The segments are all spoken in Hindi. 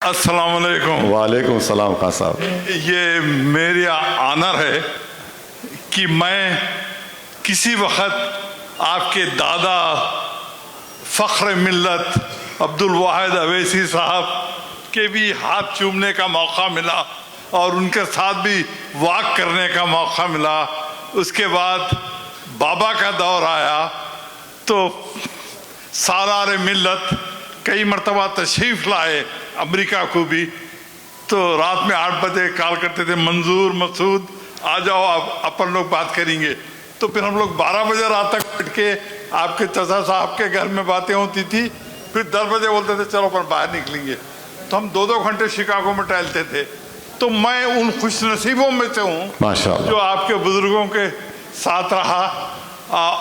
अस्सलाम वालेकुम। वालेकुम सलाम खान साहब। ये मेरी ऑनर है कि मैं किसी वक्त आपके दादा फ़ख्र मिल्लत अब्दुल वाहिद अवैसी साहब के भी हाथ चूमने का मौका मिला और उनके साथ भी वॉक करने का मौका मिला। उसके बाद बाबा का दौर आया तो सालार मिल्लत कई मरतबा तशरीफ़ लाए अमेरिका को भी, तो रात में 8 बजे कॉल करते थे, मंजूर मसूद आ जाओ आप अपन लोग बात करेंगे। तो फिर हम लोग 12 बजे रात तक बैठ के आपके चाचा साहब के घर में बातें होती थी। फिर 10 बजे बोलते थे चलो अपन बाहर निकलेंगे, तो हम 2-2 घंटे शिकागो में टहलते थे। तो मैं उन खुश नसीबों में से हूँ माशाअल्लाह जो आपके बुजुर्गों के साथ रहा।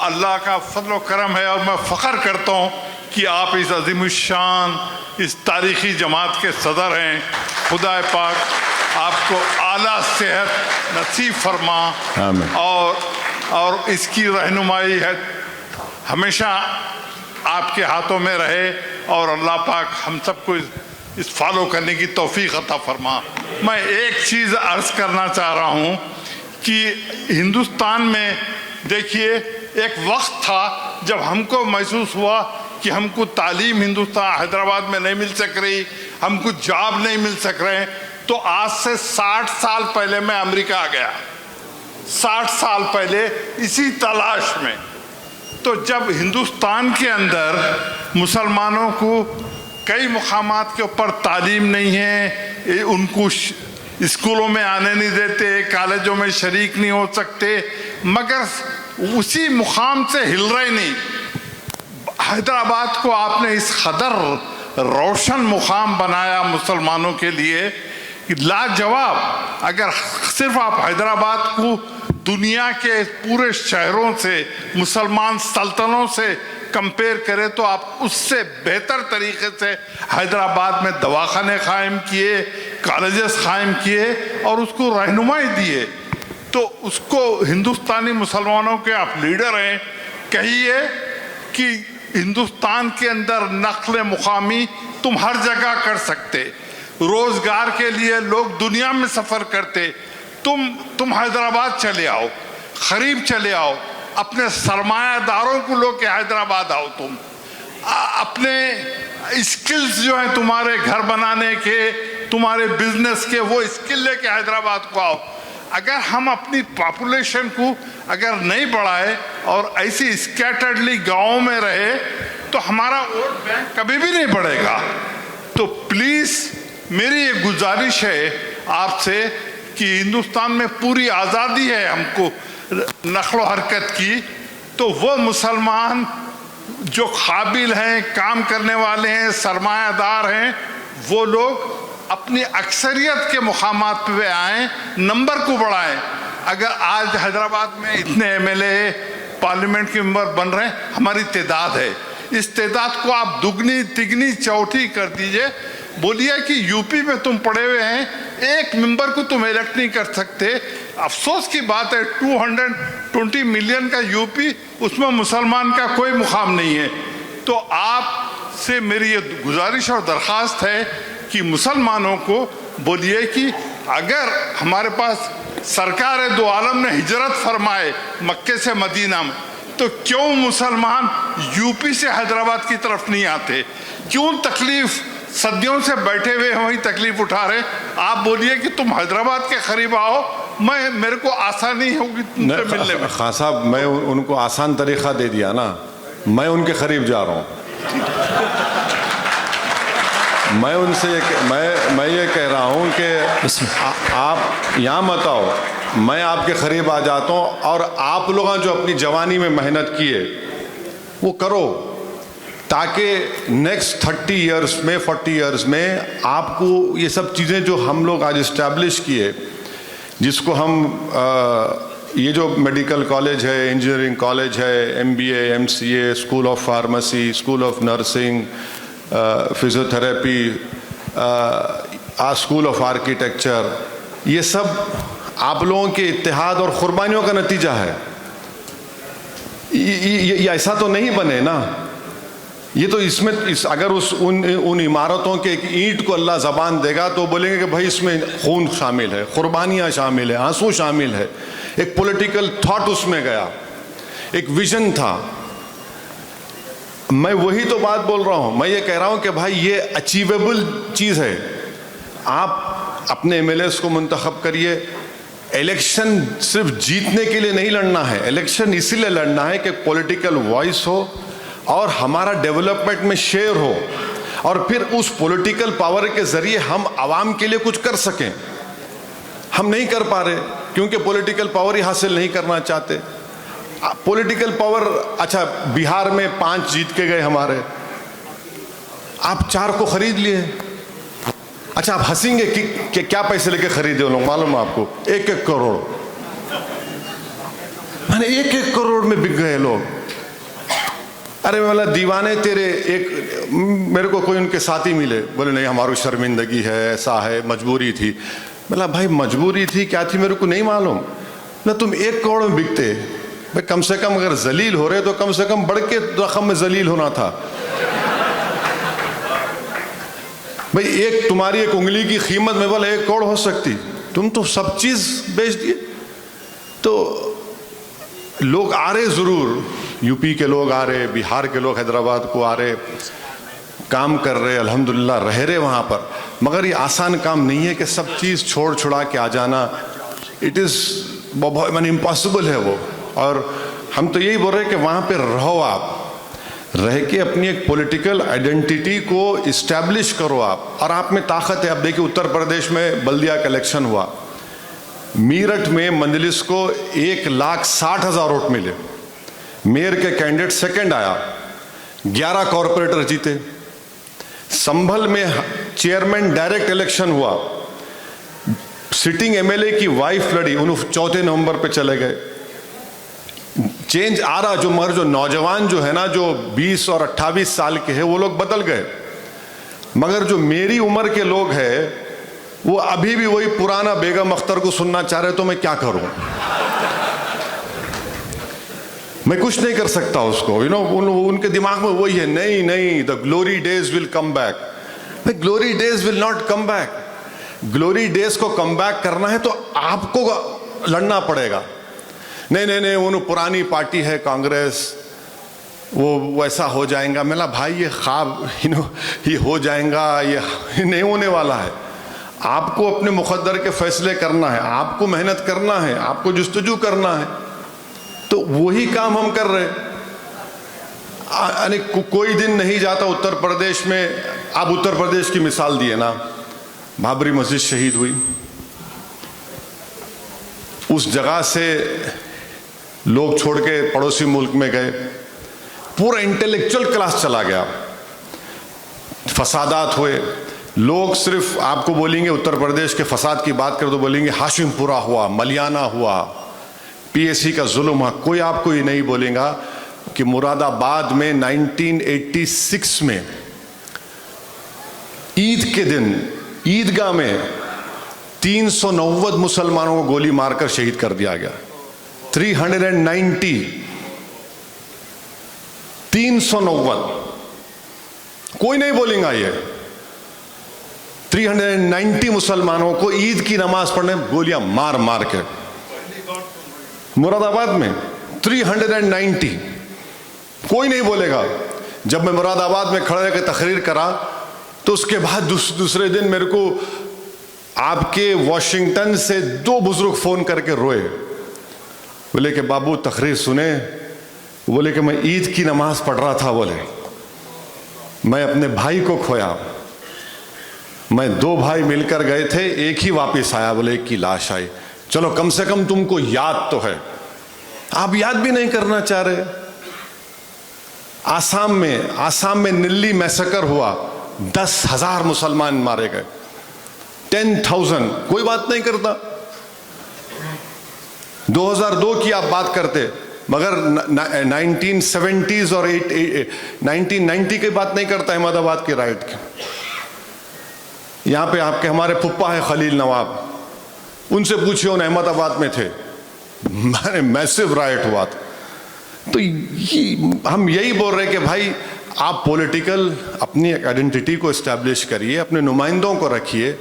अल्लाह का फजल व करम है और मैं फ़ख्र करता हूँ कि आप इस अज़ीमुश्शान इस तारीख़ी जमात के सदर हैं। खुदा पाक आपको आला सेहत नसीब फरमा आमीन। और इसकी रहनुमाई है हमेशा आपके हाथों में रहे और अल्लाह पाक हम सबको इस फॉलो करने की तौफीक अता फरमा। मैं एक चीज़ अर्ज़ करना चाह रहा हूँ कि हिंदुस्तान में देखिए एक वक्त था जब हमको महसूस हुआ कि हमको तालीम हिंदुस्तान हैदराबाद में नहीं मिल सक रही, हमको जॉब नहीं मिल सक रहे। तो आज से 60 साल पहले मैं अमेरिका आ गया, 60 साल पहले इसी तलाश में। तो जब हिंदुस्तान के अंदर मुसलमानों को कई मुकामात के ऊपर तालीम नहीं है, उनको स्कूलों में आने नहीं देते, कॉलेजों में शरीक नहीं हो सकते, मगर उसी मुकाम से हिल रहे नहीं। हैदराबाद को आपने इस कदर रोशन मुकाम बनाया मुसलमानों के लिए कि लाजवाब। अगर सिर्फ आप हैदराबाद को दुनिया के पूरे शहरों से, मुसलमान सल्तनों से कंपेयर करें तो आप उससे बेहतर तरीके से हैदराबाद में दवाखाने कायम किए, कॉलेजेस कायम किए और उसको रहनुमाई दिए। तो उसको हिंदुस्तानी मुसलमानों के आप लीडर हैं, कहिए कि हिंदुस्तान के अंदर नक्ल मुकामी तुम हर जगह कर सकते, रोजगार के लिए लोग दुनिया में सफर करते, तुम हैदराबाद चले आओ, करीब चले आओ, अपने सरमायादारों को लो के हैदराबाद आओ, तुम अपने स्किल्स जो हैं तुम्हारे घर बनाने के, तुम्हारे बिजनेस के, वो स्किल लेके हैदराबाद को आओ। अगर हम अपनी पॉपुलेशन को अगर नहीं बढ़ाए और ऐसी स्कैटर्डली गाँव में रहे तो हमारा वोट बैंक कभी भी नहीं बढ़ेगा। तो प्लीज़ मेरी एक गुजारिश है आपसे कि हिंदुस्तान में पूरी आज़ादी है हमको नक्ल हरकत की, तो वो मुसलमान जो काबिल हैं, काम करने वाले हैं, सरमायादार हैं, वो लोग अपनी अक्सरियत के मुकामात पे आएँ, नंबर को बढ़ाएं। अगर आज हैदराबाद में इतने एमएलए पार्लियामेंट के मेंबर बन रहे हैं, हमारी तादाद है, इस तादाद को आप दुगनी तिगनी चौथी कर दीजिए। बोलिए कि यूपी में तुम पड़े हुए हैं, एक मेंबर को तुम इलेक्ट नहीं कर सकते। अफसोस की बात है 220 मिलियन का यूपी, उसमें मुसलमान का कोई मुकाम नहीं है। तो आपसे मेरी ये गुजारिश और दरख्वास्त है कि मुसलमानों को बोलिए कि अगर हमारे पास सरकार दो आलम ने हिजरत फरमाए मक्के से मदीना में, तो क्यों मुसलमान यूपी से हैदराबाद की तरफ नहीं आते? क्यों तकलीफ सदियों से बैठे हुए वही तकलीफ उठा रहे? आप बोलिए कि तुम हैदराबाद के करीब आओ, मेरे को आसानी होगी तुमसे मिलने में। खान साहब, मैं उनको आसान तरीका दे दिया ना, मैं उनके करीब जा रहा हूँ। मैं उनसे मैं ये कह रहा हूँ कि आप यहाँ मत आओ, मैं आपके करीब आ जाता हूँ और आप लोग जो अपनी जवानी में मेहनत किए वो करो, ताकि नेक्स्ट 30 इयर्स में 40 इयर्स में आपको ये सब चीज़ें जो हम लोग आज इस्टेब्लिश किए, जिसको हम ये जो मेडिकल कॉलेज है, इंजीनियरिंग कॉलेज है, MBA MCA, school of pharmacy, school of nursing, physiotherapy, school of architecture, ये सब आप लोगों के इत्तेहाद और क़ुरबानियों का नतीजा है। ये ऐसा तो नहीं बने ना, ये तो इसमें अगर उन इमारतों के एक ईंट को अल्लाह ज़बान देगा तो बोलेंगे कि भाई इसमें खून शामिल है, कुर्बानियाँ शामिल है, आंसू शामिल है, एक पॉलिटिकल थॉट उसमें गया, एक विजन था। मैं वही तो बात बोल रहा हूँ। मैं ये कह रहा हूँ कि भाई ये अचीवेबल चीज़ है। आप अपने एमएलएस को मुंतखब करिए। इलेक्शन सिर्फ जीतने के लिए नहीं लड़ना है, इलेक्शन इसीलिए लड़ना है कि पॉलिटिकल वॉइस हो और हमारा डेवलपमेंट में शेयर हो, और फिर उस पॉलिटिकल पावर के ज़रिए हम आवाम के लिए कुछ कर सकें। हम नहीं कर पा रहे क्योंकि पॉलिटिकल पावर ही हासिल नहीं करना चाहते। पॉलिटिकल पावर, अच्छा बिहार में 5 जीत के गए हमारे, आप 4 को खरीद लिए। अच्छा आप हंसेंगे कि क्या पैसे लेके खरीदे वो लोग, मालूम है आपको? 1-1 करोड़, मैंने 1-1 करोड़ में बिक गए लोग। अरे बोला दीवाने तेरे, एक मेरे को कोई उनके साथी मिले, बोले नहीं हमारी शर्मिंदगी है, ऐसा है, मजबूरी थी। बोला भाई मजबूरी थी क्या थी मेरे को नहीं मालूम ना, तुम 1 करोड़ में बिकते भाई, कम से कम अगर जलील हो रहे तो कम से कम बढ़ के रकम में जलील होना था भाई। एक तुम्हारी एक उंगली की कीमत में बोला 1 करोड़ हो सकती, तुम तो सब चीज बेच दिए। तो लोग आ रहे जरूर, यूपी के लोग आ रहे, बिहार के लोग हैदराबाद को आ रहे, काम कर रहे, अल्हम्दुलिल्लाह रह रहे वहाँ पर, मगर ये आसान काम नहीं है कि सब चीज़ छोड़ छुड़ा के आ जाना। इट इज़ बहुत मैंने इम्पॉसिबल है वो। और हम तो यही बोल रहे हैं कि वहाँ पे रहो, आप रह के अपनी एक पॉलिटिकल आइडेंटिटी को इस्टेब्लिश करो आप, और आप में ताकत है। अब देखिए उत्तर प्रदेश में बल्दिया का इलेक्शन हुआ, मीरठ में मंजलिस को 1,60,000 वोट मिले, मेयर के कैंडिडेट सेकंड आया, 11 कॉरपोरेटर जीते। संभल में चेयरमैन डायरेक्ट इलेक्शन हुआ, सिटिंग एमएलए की वाइफ लड़ी, उन्होंने 4 नवंबर पे चले गए। चेंज आ रहा, जो मगर जो नौजवान जो है ना, जो 20 और 28 साल के हैं वो लोग बदल गए, मगर जो मेरी उम्र के लोग हैं वो अभी भी वही पुराना बेगम अख्तर को सुनना चाह रहे। तो मैं क्या करूं, मैं कुछ नहीं कर सकता उसको, यू नो, उनके दिमाग में वही है, नहीं नहीं the glory days will come back. Glory days will not come back. Glory days को कम बैक करना है तो आपको लड़ना पड़ेगा। नहीं नहीं नहीं वो पुरानी पार्टी है कांग्रेस, वो वैसा हो जाएगा। मेरा भाई ये ख्वाब, ये हो जाएगा, ये नहीं होने वाला है। आपको अपने मुकद्दर के फैसले करना है, आपको मेहनत करना है, आपको जुस्तजू करना है। तो वही काम हम कर रहे। कोई दिन नहीं जाता उत्तर प्रदेश में, आप उत्तर प्रदेश की मिसाल दिए ना, बाबरी मस्जिद शहीद हुई, उस जगह से लोग छोड़ के पड़ोसी मुल्क में गए, पूरा इंटेलेक्चुअल क्लास चला गया, फसादात हुए। लोग सिर्फ आपको बोलेंगे उत्तर प्रदेश के फसाद की बात करें तो बोलेंगे हाशिमपुरा हुआ, मलियाना हुआ, पीएससी का जुल्म हुआ। कोई आपको ये नहीं बोलेगा कि मुरादाबाद में 1986 में ईद के दिन ईदगाह में 390 मुसलमानों को गोली मारकर शहीद कर दिया गया। 390, 390, कोई नहीं बोलेगा ये। 390 मुसलमानों को ईद की नमाज पढ़ने गोलियां मार मार के मुरादाबाद में 390, कोई नहीं बोलेगा। जब मैं मुरादाबाद में खड़े होकर तकरीर करा तो उसके बाद दूसरे दिन मेरे को आपके वॉशिंगटन से 2 बुजुर्ग फोन करके रोए, बोले कि बाबू तकरीर सुने, बोले कि मैं ईद की नमाज पढ़ रहा था, बोले मैं अपने भाई को खोया, मैं 2 भाई मिलकर गए थे, एक ही वापस आया, बोले एक की लाश आई। चलो कम से कम तुमको याद तो है, आप याद भी नहीं करना चाह रहे। आसाम में निल्ली मैसेकर हुआ, 10,000 मुसलमान मारे गए, 10,000, कोई बात नहीं करता। 2002 की आप बात करते, मगर 1970s और 1990 की बात नहीं करता अहमदाबाद के राइट की। यहाँ पे आपके हमारे फुप्पा है खलील नवाब, उनसे पूछिए, उन अहमदाबाद में थे, मैंने मैसिव राइट हुआ था। तो हम यही बोल रहे कि भाई आप पॉलिटिकल अपनी आइडेंटिटी को इस्टेब्लिश करिए, अपने नुमाइंदों को रखिए।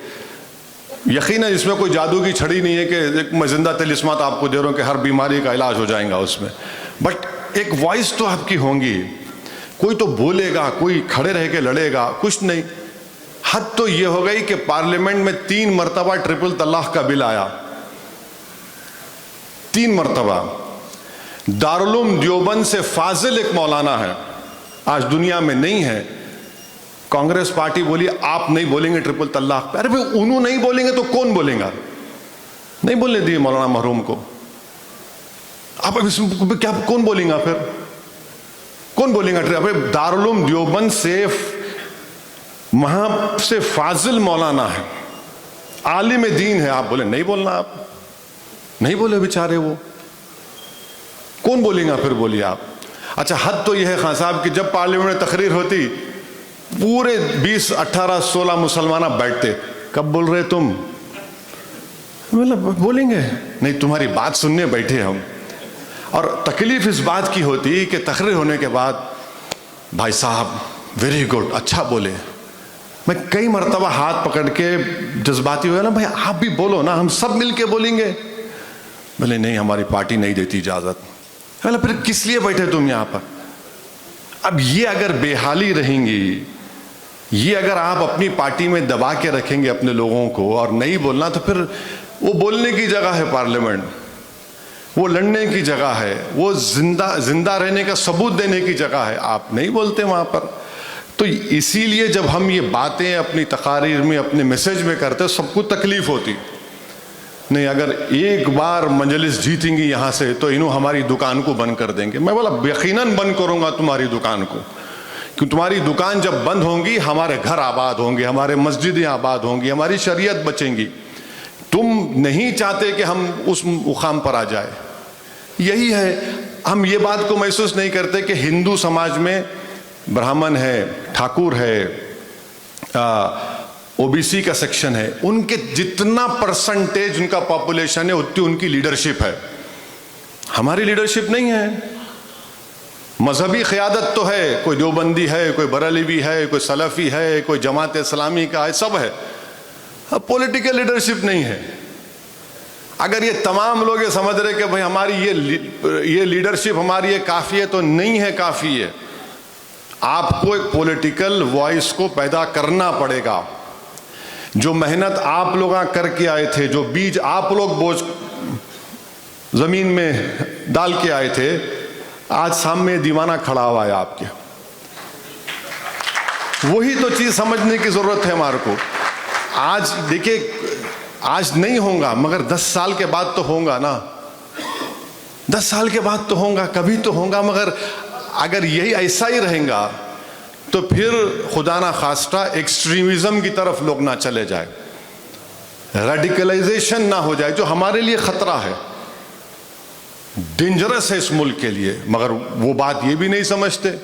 यकीन है इसमें कोई जादू की छड़ी नहीं है कि मैं जिंदा तिलिस्मात आपको दे रहा हूँ कि हर बीमारी का इलाज हो जाएगा उसमें, बट एक वॉइस तो आपकी होंगी। कोई तो बोलेगा, कोई खड़े रह के लड़ेगा, कुछ नहीं। हद तो ये हो गई कि पार्लियामेंट में 3 मरतबा ट्रिपल तलाक का बिल आया, 3 मरतबा। दारुल देवबंद से फाजिल एक मौलाना है, आज दुनिया में नहीं है। कांग्रेस पार्टी बोली आप नहीं बोलेंगे ट्रिपल तलाक पे। अरे भाई उन्होंने नहीं बोलेंगे तो कौन बोलेगा? नहीं बोलने दिए मौलाना मरहूम को। आप इसमें क्या कौन बोलेगा फिर? कौन बोलेगा? अरे दारुल देवबंद से वहां से फाजिल मौलाना है, आलिम दीन है, आप बोले नहीं बोलना। आप नहीं बोले बेचारे, वो कौन बोलेगा फिर? बोलिए आप। अच्छा, हद तो यह है खान साहब कि जब पार्लियामेंट में तकरीर होती पूरे 20, 18, 16 मुसलमान बैठते। कब बोल रहे तुम? मतलब बोलेंगे नहीं, तुम्हारी बात सुनने बैठे हम। और तकलीफ इस बात की होती कि तकरीर होने के बाद भाई साहब वेरी गुड, अच्छा बोले। मैं कई मरतबा हाथ पकड़ के जज्बाती हुआ ना, भाई आप भी बोलो ना, हम सब मिल के बोलेंगे। बोले नहीं, हमारी पार्टी नहीं देती इजाजत। बोले फिर किस लिए बैठे तुम यहाँ पर? अब ये अगर बेहाली रहेंगी, ये अगर आप अपनी पार्टी में दबा के रखेंगे अपने लोगों को और नहीं बोलना, तो फिर वो बोलने की जगह है पार्लियामेंट, वो लड़ने की जगह है, वो जिंदा रहने का सबूत देने की जगह है। आप नहीं बोलते वहां पर। तो इसीलिए जब हम ये बातें अपनी तकारीर में, अपने मैसेज में करते, सबको तकलीफ होती। नहीं, अगर एक बार मजलिस जीतेंगी यहाँ से तो इन्हों हमारी दुकान को बंद कर देंगे। मैं बोला यकीनन बंद करूँगा तुम्हारी दुकान को, क्योंकि तुम्हारी दुकान जब बंद होंगी हमारे घर आबाद होंगे, हमारे मस्जिदें आबाद होंगी, हमारी शरीयत बचेंगी। तुम नहीं चाहते कि हम उस मुकाम पर आ जाए, यही है। हम ये बात को महसूस नहीं करते कि हिंदू समाज में ब्राह्मण है, ठाकुर है, ओबीसी का सेक्शन है, उनके जितना परसेंटेज उनका पॉपुलेशन है उतनी उनकी लीडरशिप है। हमारी लीडरशिप नहीं है। मजहबी क़यादत तो है, कोई देवबंदी है, कोई बरेलवी है, कोई सलफ़ी है, कोई जमात इस्लामी का है, सब है। अब पॉलिटिकल लीडरशिप नहीं है। अगर ये तमाम लोग ये समझ रहे कि भाई हमारी ये लीडरशिप हमारी ये काफ़ी है, तो नहीं है काफ़ी है। आपको एक पॉलिटिकल वॉइस को पैदा करना पड़ेगा। जो मेहनत आप लोग करके आए थे, जो बीज आप लोग बोझ जमीन में डाल के आए थे, आज सामने दीवाना खड़ा हुआ है आपके। वही तो चीज समझने की जरूरत है हमारे को। आज देखिए, आज नहीं होगा मगर 10 साल के बाद तो होगा ना। 10 साल के बाद तो होगा, कभी तो होगा। मगर अगर यही ऐसा ही रहेगा तो फिर खुदा ना खास्ता एक्सट्रीमिज्म की तरफ लोग ना चले जाए, रेडिकलाइजेशन ना हो जाए, जो हमारे लिए खतरा है, डेंजरस है इस मुल्क के लिए। मगर वो बात ये भी नहीं समझते।